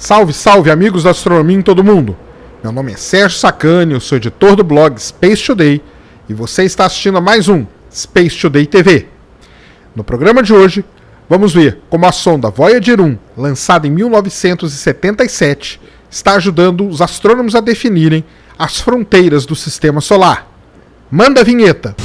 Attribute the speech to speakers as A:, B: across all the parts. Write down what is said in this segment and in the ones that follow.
A: Salve, salve, amigos da astronomia em todo mundo! Meu nome é Sérgio Sacani, eu sou editor do blog Space Today e você está assistindo a mais um Space Today TV. No programa de hoje, vamos ver como a sonda Voyager 1, lançada em 1977, está ajudando os astrônomos a definirem as fronteiras do Sistema Solar. Manda a vinheta!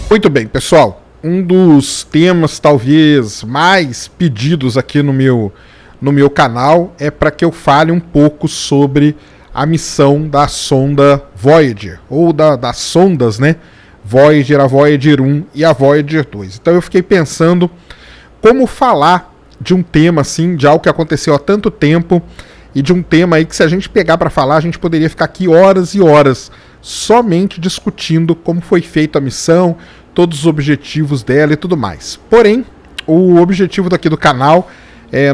A: Muito bem, pessoal, um dos temas talvez mais pedidos aqui no meu canal é para que eu fale um pouco sobre a missão da sonda Voyager, ou das sondas, né? Voyager, a Voyager 1 e a Voyager 2. Então eu fiquei pensando como falar de um tema assim, de algo que aconteceu há tanto tempo e de um tema aí que se a gente pegar para falar, a gente poderia ficar aqui horas e horas somente discutindo como foi feita a missão, todos os objetivos dela e tudo mais. Porém, o objetivo daqui do canal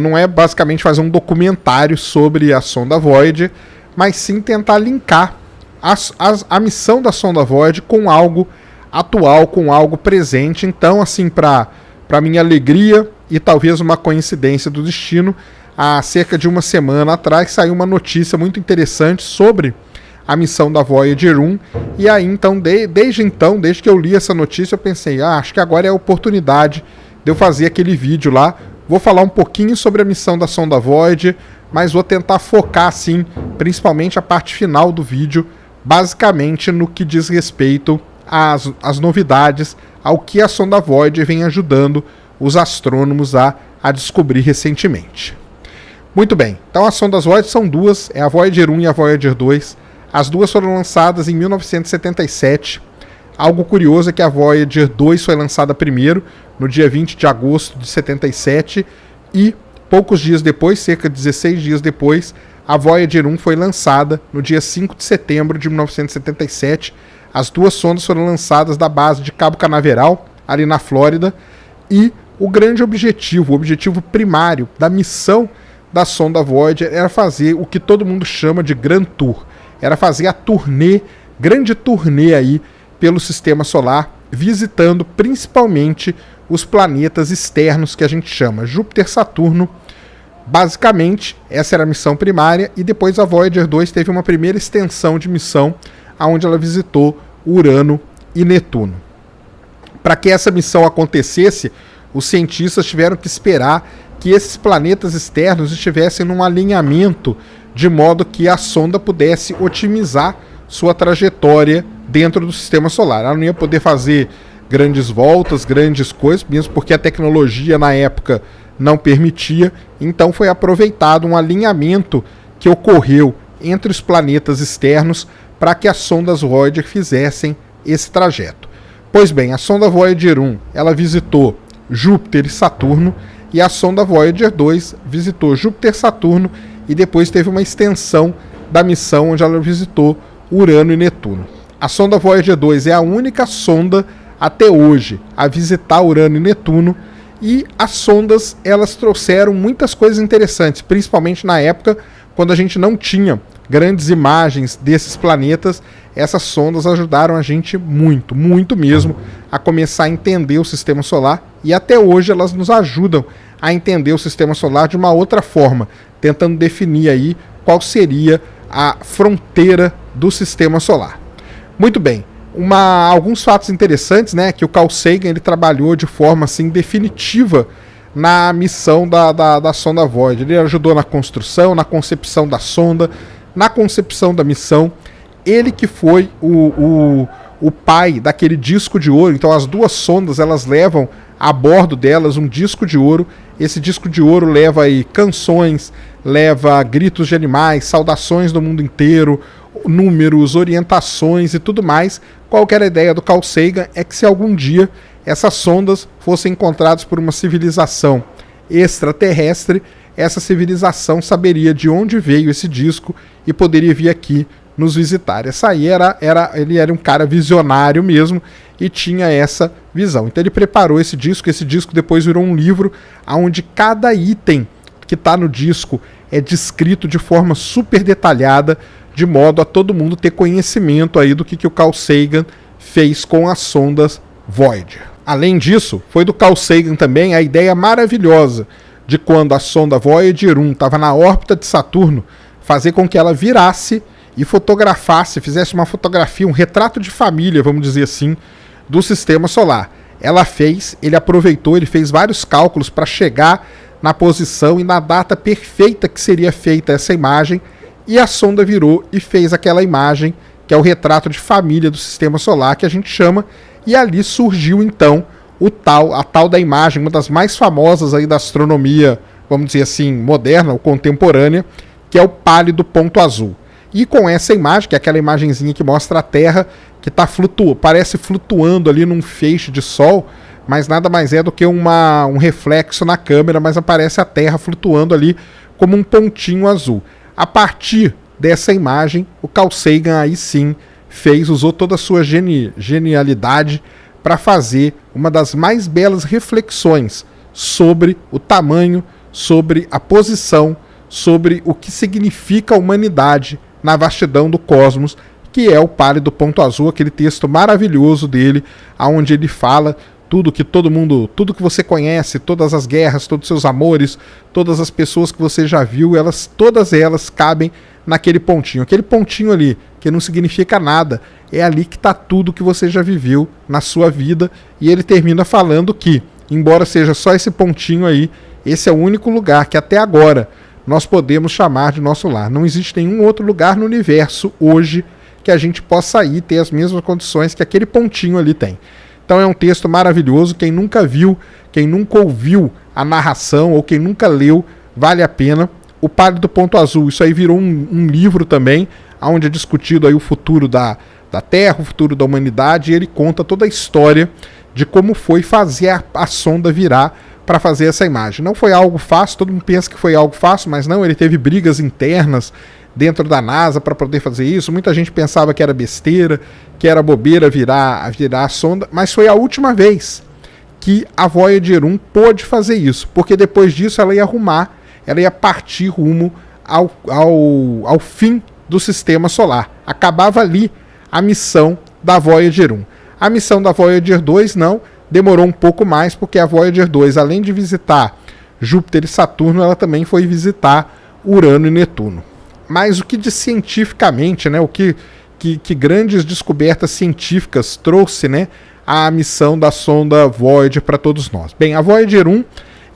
A: não é basicamente fazer um documentário sobre a sonda Voyager, mas sim tentar linkar a missão da sonda Voyager com algo atual, com algo presente. Então, assim, para minha alegria e talvez uma coincidência do destino, há cerca de uma semana atrás saiu uma notícia muito interessante sobre a missão da Voyager 1, e aí então, desde que eu li essa notícia, eu pensei, acho que agora é a oportunidade de eu fazer aquele vídeo lá. Vou falar um pouquinho sobre a missão da sonda Voyager, mas vou tentar focar, assim, principalmente a parte final do vídeo, basicamente no que diz respeito às novidades, ao que a sonda Voyager vem ajudando os astrônomos a descobrir recentemente. Muito bem, então as sondas Voyager são duas, é a Voyager 1 e a Voyager 2. As duas foram lançadas em 1977. Algo curioso é que a Voyager 2 foi lançada primeiro, no dia 20 de agosto de 77, e poucos dias depois, cerca de 16 dias depois, a Voyager 1 foi lançada no dia 5 de setembro de 1977. As duas sondas foram lançadas da base de Cabo Canaveral, ali na Flórida, e o grande objetivo, o objetivo primário da missão da sonda Voyager era fazer o que todo mundo chama de Grand Tour. Era fazer a grande turnê aí pelo Sistema Solar, visitando principalmente os planetas externos que a gente chama Júpiter, Saturno. Basicamente, essa era a missão primária, e depois a Voyager 2 teve uma primeira extensão de missão, onde ela visitou Urano e Netuno. Para que essa missão acontecesse, os cientistas tiveram que esperar que esses planetas externos estivessem num alinhamento de modo que a sonda pudesse otimizar sua trajetória dentro do Sistema Solar. Ela não ia poder fazer grandes voltas, grandes coisas, mesmo porque a tecnologia na época não permitia. Então foi aproveitado um alinhamento que ocorreu entre os planetas externos para que as sondas Voyager fizessem esse trajeto. Pois bem, a sonda Voyager 1 ela visitou Júpiter e Saturno, e a sonda Voyager 2 visitou Júpiter, Saturno, e depois teve uma extensão da missão onde ela visitou Urano e Netuno. A sonda Voyager 2 é a única sonda até hoje a visitar Urano e Netuno, e as sondas elas trouxeram muitas coisas interessantes, principalmente na época quando a gente não tinha grandes imagens desses planetas. Essas sondas ajudaram a gente muito, muito mesmo, a começar a entender o Sistema Solar, e até hoje elas nos ajudam a entender o Sistema Solar de uma outra forma, tentando definir aí qual seria a fronteira do Sistema Solar. Muito bem, alguns fatos interessantes, né, que o Carl Sagan ele trabalhou de forma assim definitiva na missão da sonda Voyager. Ele ajudou na construção, na concepção da sonda, na concepção da missão. Ele que foi o pai daquele disco de ouro. Então as duas sondas elas levam a bordo delas um disco de ouro. Esse disco de ouro leva aí canções, leva gritos de animais, saudações do mundo inteiro, números, orientações e tudo mais. Qual que era a ideia do Carl Sagan? É que se algum dia essas sondas fossem encontradas por uma civilização extraterrestre, essa civilização saberia de onde veio esse disco e poderia vir aqui nos visitar. Essa aí ele era um cara visionário mesmo e tinha essa visão. Então ele preparou esse disco depois virou um livro onde cada item que está no disco é descrito de forma super detalhada, de modo a todo mundo ter conhecimento aí do que o Carl Sagan fez com as sondas Voyager. Além disso, foi do Carl Sagan também a ideia maravilhosa de, quando a sonda Voyager 1 estava na órbita de Saturno, fazer com que ela virasse e fotografasse, fizesse uma fotografia, um retrato de família, vamos dizer assim, do sistema solar. Ela fez, ele aproveitou, ele fez vários cálculos para chegar na posição e na data perfeita que seria feita essa imagem, e a sonda virou e fez aquela imagem, que é o retrato de família do sistema solar, que a gente chama, e ali surgiu então a tal da imagem, uma das mais famosas aí da astronomia, vamos dizer assim, moderna ou contemporânea, que é o pálido ponto azul. E com essa imagem, que é aquela imagenzinha que mostra a Terra, que tá parece flutuando ali num feixe de sol, mas nada mais é do que um reflexo na câmera, mas aparece a Terra flutuando ali como um pontinho azul. A partir dessa imagem, o Carl Sagan aí sim usou toda a sua genialidade para fazer uma das mais belas reflexões sobre o tamanho, sobre a posição, sobre o que significa a humanidade na vastidão do cosmos, que é o Pálido Ponto Azul, aquele texto maravilhoso dele, onde ele fala tudo que tudo que você conhece, todas as guerras, todos os seus amores, todas as pessoas que você já viu, todas elas cabem naquele pontinho. Aquele pontinho ali, que não significa nada, é ali que está tudo que você já viveu na sua vida. E ele termina falando que, embora seja só esse pontinho aí, esse é o único lugar que até agora nós podemos chamar de nosso lar. Não existe nenhum outro lugar no universo hoje que a gente possa ir ter as mesmas condições que aquele pontinho ali tem. Então é um texto maravilhoso. Quem nunca viu, quem nunca ouviu a narração ou quem nunca leu, vale a pena. O Pálido Ponto Azul, isso aí virou um livro também, onde é discutido aí o futuro da Terra, o futuro da humanidade, e ele conta toda a história de como foi fazer a sonda virar para fazer essa imagem. Não foi algo fácil, todo mundo pensa que foi algo fácil, mas não, ele teve brigas internas dentro da NASA para poder fazer isso. Muita gente pensava que era besteira, que era bobeira virar a sonda, mas foi a última vez que a Voyager 1 pôde fazer isso, porque depois disso ela ia partir rumo ao fim do sistema solar. Acabava ali a missão da Voyager 1. A missão da Voyager 2 não, demorou um pouco mais, porque a Voyager 2, além de visitar Júpiter e Saturno, ela também foi visitar Urano e Netuno. Mas o que de cientificamente, né, o que grandes descobertas científicas trouxe, né, a missão da sonda Voyager para todos nós? Bem, a Voyager 1,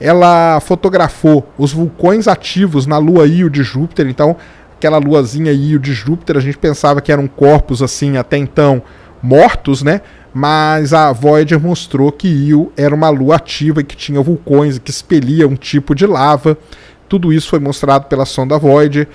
A: ela fotografou os vulcões ativos na lua Io de Júpiter. Então, aquela luazinha Io de Júpiter, a gente pensava que eram corpos assim até então mortos, né? Mas a Voyager mostrou que Io era uma lua ativa e que tinha vulcões e que expelia um tipo de lava. Tudo isso foi mostrado pela sonda Voyager.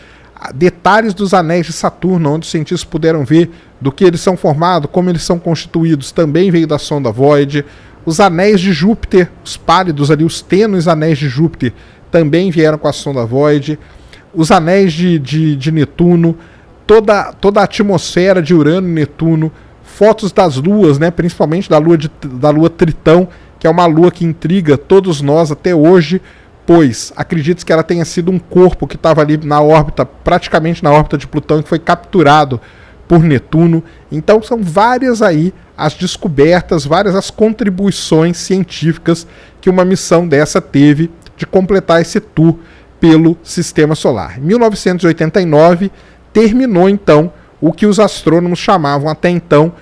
A: Detalhes dos anéis de Saturno, onde os cientistas puderam ver do que eles são formados, como eles são constituídos, também veio da sonda Voyager. Os anéis de Júpiter, os pálidos ali, os tênues anéis de Júpiter, também vieram com a sonda Voyager. Os anéis de Netuno, toda a atmosfera de Urano e Netuno, fotos das luas, né, principalmente da lua Tritão, que é uma lua que intriga todos nós até hoje, pois acredita-se que ela tenha sido um corpo que estava ali na órbita, praticamente na órbita de Plutão, que foi capturado por Netuno. Então são várias aí as descobertas, várias as contribuições científicas que uma missão dessa teve de completar esse tour pelo Sistema Solar. Em 1989 terminou então o que os astrônomos chamavam até então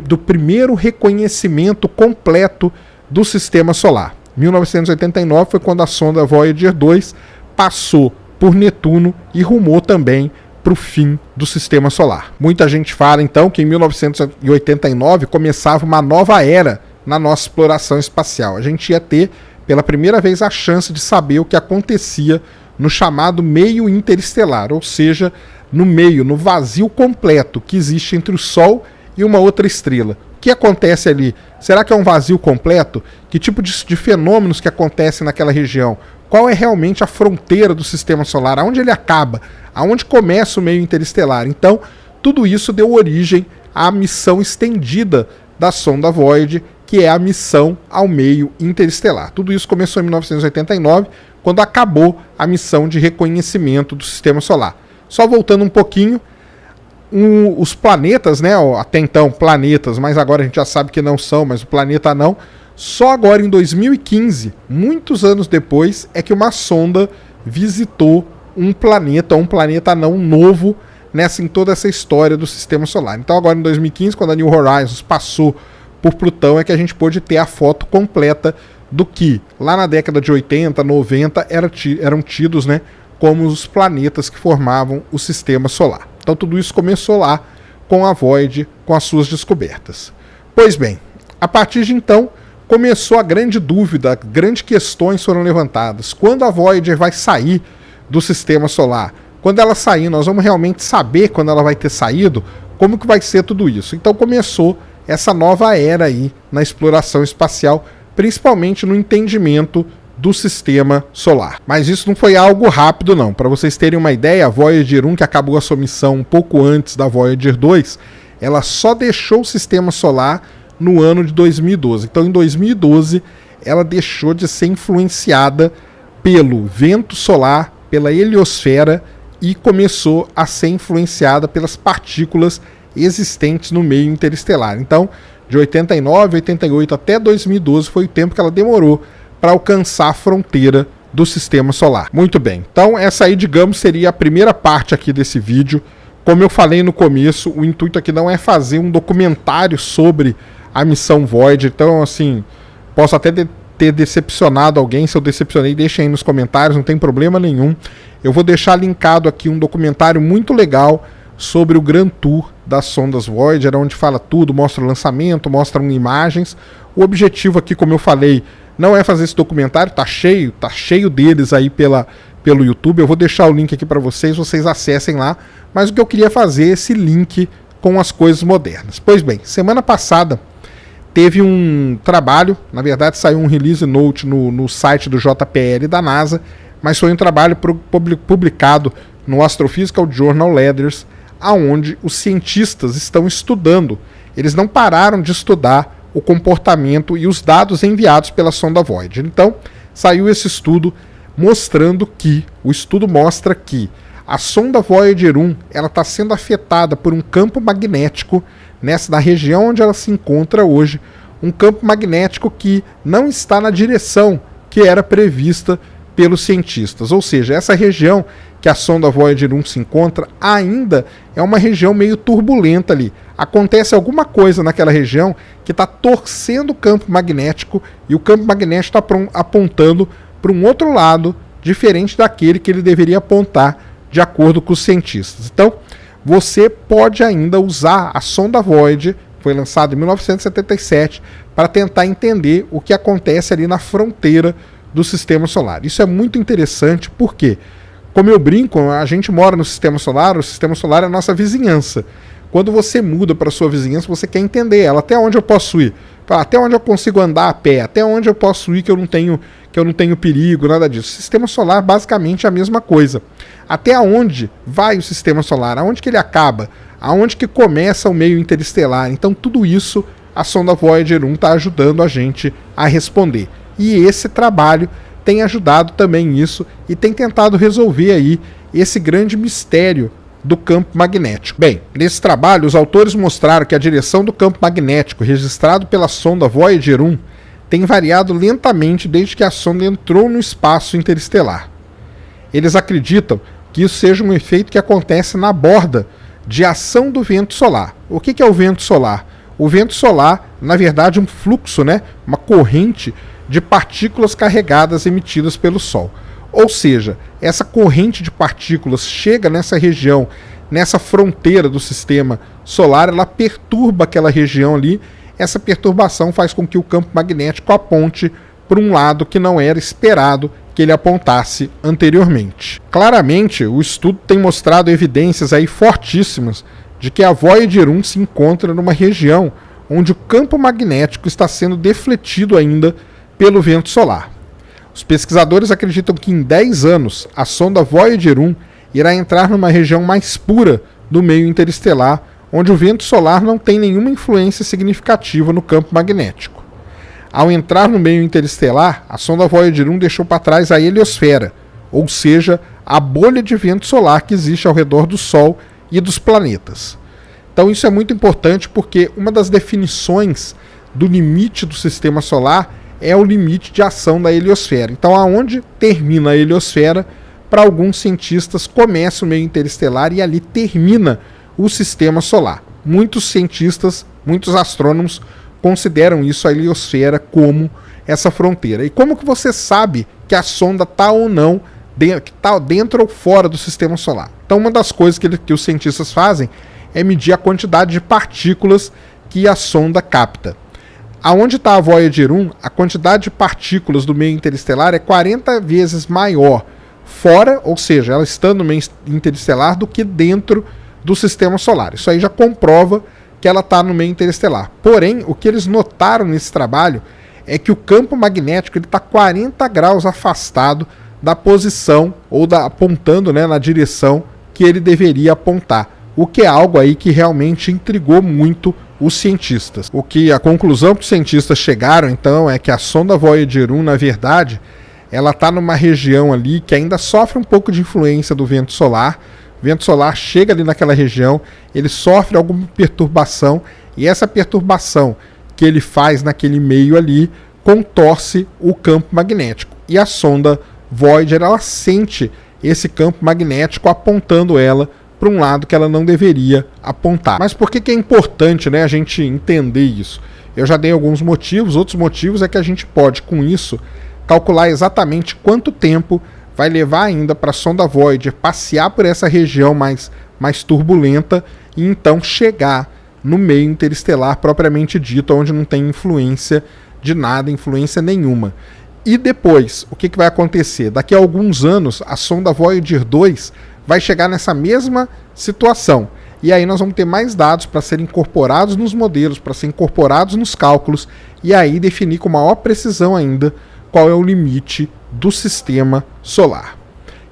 A: do primeiro reconhecimento completo do Sistema Solar. 1989 foi quando a sonda Voyager 2 passou por Netuno e rumou também para o fim do Sistema Solar. Muita gente fala então que em 1989 começava uma nova era na nossa exploração espacial. A gente ia ter pela primeira vez a chance de saber o que acontecia no chamado meio interestelar, ou seja, no vazio completo que existe entre o Sol e uma outra estrela. O que acontece ali? Será que é um vazio completo? Que tipo de fenômenos que acontecem naquela região? Qual é realmente a fronteira do Sistema Solar? Aonde ele acaba? Aonde começa o meio interestelar? Então, tudo isso deu origem à missão estendida da sonda Voyager, que é a missão ao meio interestelar. Tudo isso começou em 1989, quando acabou a missão de reconhecimento do Sistema Solar. Só voltando um pouquinho, os planetas, né, até então planetas, mas agora a gente já sabe que não são, mas o planeta não, só agora em 2015, muitos anos depois, é que uma sonda visitou um planeta não novo em toda essa história do Sistema Solar. Então agora em 2015, quando a New Horizons passou por Plutão, é que a gente pôde ter a foto completa do que lá na década de 80, 90 eram tidos, né, como os planetas que formavam o Sistema Solar. Então tudo isso começou lá com a Voyager, com as suas descobertas. Pois bem, a partir de então começou a grande dúvida, grandes questões foram levantadas. Quando a Voyager vai sair do Sistema Solar? Quando ela sair, nós vamos realmente saber quando ela vai ter saído? Como que vai ser tudo isso? Então começou essa nova era aí na exploração espacial, principalmente no entendimento do Sistema Solar. Mas isso não foi algo rápido não. Para vocês terem uma ideia, a Voyager 1, que acabou a sua missão um pouco antes da Voyager 2, ela só deixou o Sistema Solar no ano de 2012. Então em 2012 ela deixou de ser influenciada pelo vento solar, pela heliosfera, e começou a ser influenciada pelas partículas existentes no meio interestelar. Então, de 89, 88 até 2012 foi o tempo que ela demorou para alcançar a fronteira do Sistema Solar. Muito bem, então essa aí, digamos, seria a primeira parte aqui desse vídeo. Como eu falei no começo, o intuito aqui não é fazer um documentário sobre a missão Voyager, então assim, posso até ter decepcionado alguém. Se eu decepcionei, deixem aí nos comentários, não tem problema nenhum. Eu vou deixar linkado aqui um documentário muito legal sobre o Grand Tour das sondas Voyager, onde fala tudo, mostra o lançamento, mostram imagens. O objetivo aqui, como eu falei, não é fazer esse documentário, tá cheio deles aí pelo YouTube. Eu vou deixar o link aqui para vocês acessem lá. Mas o que eu queria fazer é esse link com as coisas modernas. Pois bem, semana passada teve um trabalho, na verdade saiu um release note no site do JPL da NASA, mas foi um trabalho publicado no Astrophysical Journal Letters, aonde os cientistas estão estudando. Eles não pararam de estudar o comportamento e os dados enviados pela sonda Voyager. Então, saiu esse estudo mostrando que, o estudo mostra que a sonda Voyager 1 ela está sendo afetada por um campo magnético na região onde ela se encontra hoje, um campo magnético que não está na direção que era prevista pelos cientistas. Ou seja, essa região que a sonda Voyager 1 se encontra ainda é uma região meio turbulenta ali. Acontece alguma coisa naquela região que está torcendo o campo magnético e o campo magnético está apontando para um outro lado diferente daquele que ele deveria apontar de acordo com os cientistas. Então, você pode ainda usar a sonda Voyager, foi lançada em 1977, para tentar entender o que acontece ali na fronteira do Sistema Solar. Isso é muito interessante porque, como eu brinco, a gente mora no Sistema Solar, o Sistema Solar é a nossa vizinhança. Quando você muda para a sua vizinhança, você quer entender ela, até onde eu posso ir, até onde eu consigo andar a pé, até onde eu posso ir que eu não tenho perigo, nada disso. O Sistema Solar basicamente é a mesma coisa. Até onde vai o Sistema Solar, aonde que ele acaba, aonde que começa o meio interestelar. Então tudo isso a sonda Voyager 1 está ajudando a gente a responder. E esse trabalho tem ajudado também nisso e tem tentado resolver aí esse grande mistério do campo magnético. Bem, nesse trabalho os autores mostraram que a direção do campo magnético registrado pela sonda Voyager 1 tem variado lentamente desde que a sonda entrou no espaço interestelar. Eles acreditam que isso seja um efeito que acontece na borda de ação do vento solar. O que é o vento solar? O vento solar, na verdade, é um fluxo, uma corrente de partículas carregadas emitidas pelo Sol. Ou seja, essa corrente de partículas chega nessa região, nessa fronteira do Sistema Solar, ela perturba aquela região ali. Essa perturbação faz com que o campo magnético aponte para um lado que não era esperado que ele apontasse anteriormente. Claramente, o estudo tem mostrado evidências aí fortíssimas de que a Voyager 1 se encontra numa região onde o campo magnético está sendo defletido ainda pelo vento solar. Os pesquisadores acreditam que em 10 anos a sonda Voyager 1 irá entrar numa região mais pura do meio interestelar, onde o vento solar não tem nenhuma influência significativa no campo magnético. Ao entrar no meio interestelar, a sonda Voyager 1 deixou para trás a heliosfera, ou seja, a bolha de vento solar que existe ao redor do Sol e dos planetas. Então isso é muito importante porque uma das definições do limite do sistema solar é o limite de ação da heliosfera. Então aonde termina a heliosfera, para alguns cientistas começa o meio interestelar e ali termina o sistema solar. Muitos cientistas, muitos astrônomos consideram isso, a heliosfera, como essa fronteira. E como que você sabe que a sonda está ou não dentro ou fora do sistema solar? Então uma das coisas que os cientistas fazem é medir a quantidade de partículas que a sonda capta. Aonde está a Voyager 1, a quantidade de partículas do meio interestelar é 40 vezes maior fora, ou seja, ela estando no meio interestelar, do que dentro do sistema solar. Isso aí já comprova que ela está no meio interestelar. Porém, o que eles notaram nesse trabalho é que o campo magnético está 40 graus afastado da posição, ou apontando, né, na direção que ele deveria apontar. O que é algo aí que realmente intrigou muito os cientistas. A conclusão que os cientistas chegaram, então, é que a sonda Voyager 1, na verdade, ela está numa região ali que ainda sofre um pouco de influência do vento solar. O vento solar chega ali naquela região, ele sofre alguma perturbação, e essa perturbação que ele faz naquele meio ali contorce o campo magnético. E a sonda Voyager, ela sente esse campo magnético apontando ela para um lado que ela não deveria apontar. Mas por que é importante, né, a gente entender isso? Eu já dei alguns motivos, outros motivos é que a gente pode, com isso, calcular exatamente quanto tempo vai levar ainda para a sonda Voyager passear por essa região mais turbulenta e então chegar no meio interestelar propriamente dito, onde não tem influência de nada, influência nenhuma. E depois, o que vai acontecer? Daqui a alguns anos, a sonda Voyager 2 vai chegar nessa mesma situação. E aí nós vamos ter mais dados para serem incorporados nos modelos, para serem incorporados nos cálculos, e aí definir com maior precisão ainda qual é o limite do sistema solar.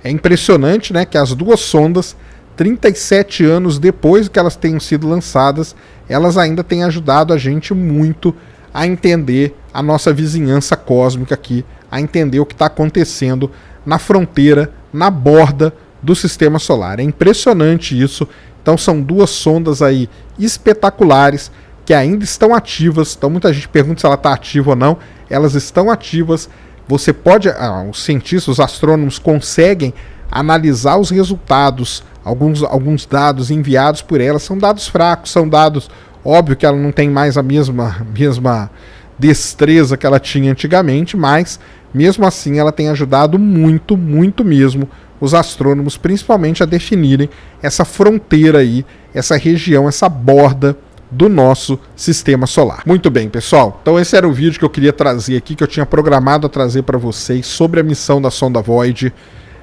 A: É impressionante, né, que as duas sondas, 37 anos depois que elas tenham sido lançadas, elas ainda têm ajudado a gente muito a entender a nossa vizinhança cósmica aqui, a entender o que está acontecendo na fronteira, na borda do sistema solar. É impressionante isso. Então são duas sondas aí espetaculares que ainda estão ativas. Então muita gente pergunta se ela está ativa ou não. Elas estão ativas. Você pode, os cientistas, os astrônomos conseguem analisar os resultados, alguns dados enviados por elas. São dados fracos, são dados, óbvio que ela não tem mais a mesma destreza que ela tinha antigamente, mas mesmo assim ela tem ajudado muito, muito mesmo os astrônomos, principalmente a definirem essa fronteira aí, essa região, essa borda do nosso sistema solar. Muito bem, pessoal. Então esse era o vídeo que eu queria trazer aqui, que eu tinha programado a trazer para vocês sobre a missão da sonda Voyager.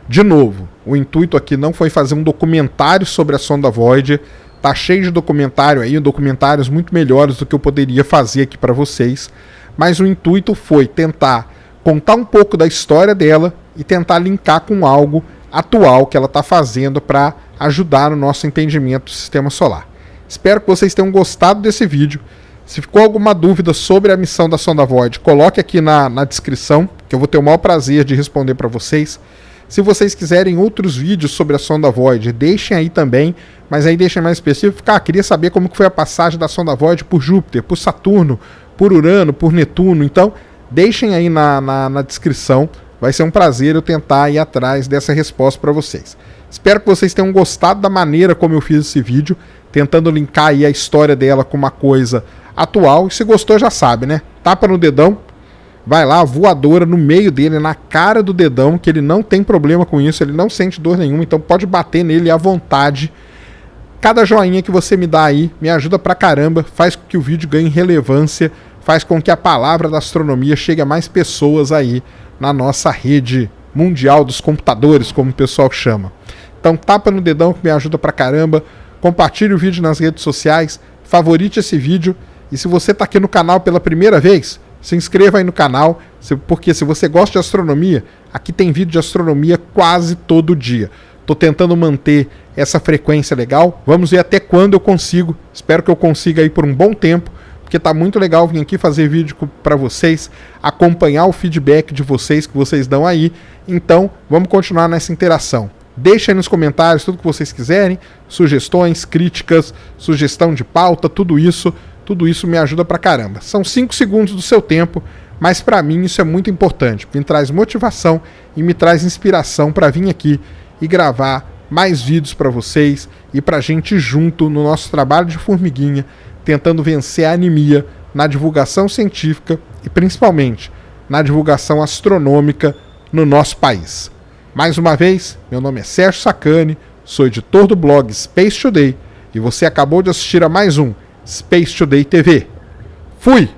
A: De novo, o intuito aqui não foi fazer um documentário sobre a sonda Voyager. Tá cheio de documentário aí, documentários muito melhores do que eu poderia fazer aqui para vocês. Mas o intuito foi tentar contar um pouco da história dela e tentar linkar com algo atual que ela está fazendo para ajudar no nosso entendimento do sistema solar. Espero que vocês tenham gostado desse vídeo. Se ficou alguma dúvida sobre a missão da sonda Voyager, coloque aqui na descrição, que eu vou ter o maior prazer de responder para vocês. Se vocês quiserem outros vídeos sobre a sonda Voyager, deixem aí também, mas aí deixem mais específico. Queria saber como que foi a passagem da sonda Voyager por Júpiter, por Saturno, por Urano, por Netuno. Então, deixem aí na descrição. Vai ser um prazer eu tentar ir atrás dessa resposta para vocês. Espero que vocês tenham gostado da maneira como eu fiz esse vídeo, tentando linkar aí a história dela com uma coisa atual. E se gostou, já sabe, né? Tapa no dedão, vai lá, voadora no meio dele, na cara do dedão, que ele não tem problema com isso, ele não sente dor nenhuma, então pode bater nele à vontade. Cada joinha que você me dá aí me ajuda pra caramba, faz com que o vídeo ganhe relevância, faz com que a palavra da astronomia chegue a mais pessoas aí na nossa rede mundial dos computadores, como o pessoal chama. Então tapa no dedão que me ajuda pra caramba, compartilhe o vídeo nas redes sociais, favorite esse vídeo, e se você tá aqui no canal pela primeira vez, se inscreva aí no canal, porque se você gosta de astronomia, aqui tem vídeo de astronomia quase todo dia. Estou tentando manter essa frequência legal, vamos ver até quando eu consigo, espero que eu consiga aí por um bom tempo, porque tá muito legal vir aqui fazer vídeo para vocês, acompanhar o feedback de vocês que vocês dão aí. Então, vamos continuar nessa interação. Deixem aí nos comentários tudo que vocês quiserem, sugestões, críticas, sugestão de pauta, tudo isso me ajuda pra caramba. São 5 segundos do seu tempo, mas pra mim isso é muito importante, porque me traz motivação e me traz inspiração pra vir aqui e gravar mais vídeos pra vocês e pra gente junto no nosso trabalho de formiguinha, tentando vencer a anemia na divulgação científica e principalmente na divulgação astronômica no nosso país. Mais uma vez, meu nome é Sérgio Sacani, sou editor do blog Space Today e você acabou de assistir a mais um Space Today TV. Fui!